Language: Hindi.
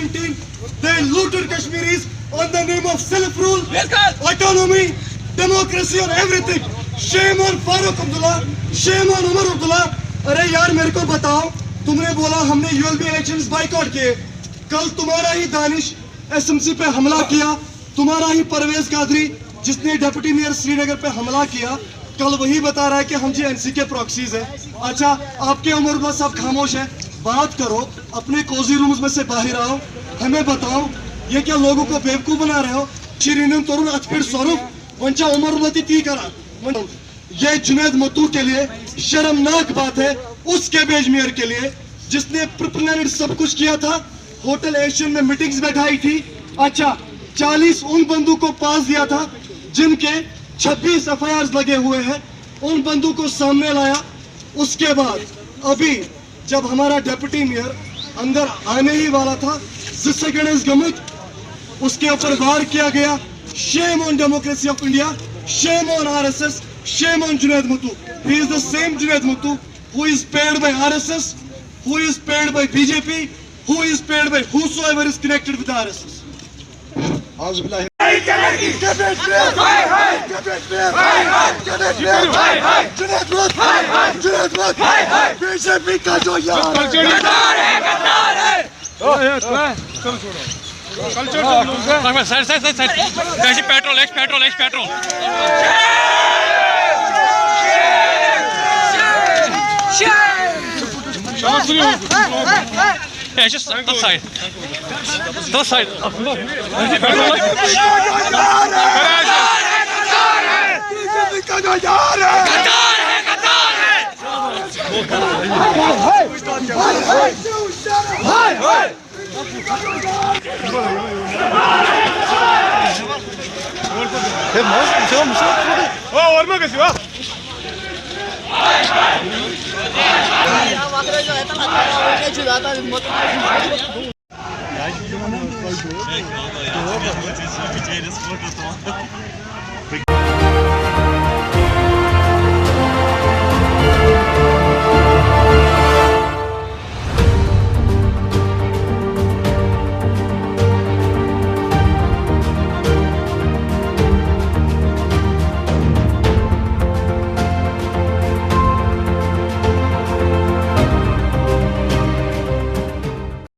2019, they looted Kashmiris on the name of self-rule, autonomy, democracy और everything. Shame on Farooq Abdullah, shame on Umar Abdullah. अरे यार मेरे को बताओ, तुमने बोला हमने ULB इलेक्शंस बाइकआउट किए, कल तुम्हारा ही दानिश SMC पे हमला किया, तुम्हारा ही परवेज कादरी जिसने डिप्टी मेयर श्रीनगर पे हमला किया, कल वही बता रहा है कि हम जी NC के प्रॉक्सीज है। अच्छा, आपके उमर अब्दुल्ला साहब खामोश है, बात करो, अपने कोजी रूम्स में से बाहर आओ, हमें बताओ ये क्या लोगों को बेवकूफ बना रहे हो? शिरीन तरुण अतफिर स्वरूप वंचा उमर अब्दुल्ला ती करा, ये जुनैद मत्तू के लिए शर्मनाक बात है, उस कैबिनेट मेयर के लिए जिसने प्रिपेयर सब कुछ किया था, होटल एशियन में मीटिंग्स बैठाई थी। अच्छा, 40 उन बंदूक को पास दिया था जिनके 26 FIRs लगे हुए हैं, उन बंदूक को सामने लाया। उसके बाद अभी जब हमारा डिप्टी मेयर अंदर आने ही वाला था, जिससे गणेश गमुत उसके ऊपर वार किया गया। Shame on democracy of India, shame on RSS, shame on Junaid Muttu. He is the same Junaid Muttu who is paid by RSS, who is paid by BJP, who is paid by whosoever is connected with RSS. BJP का जो यार petrol Yeah, just that side. That side.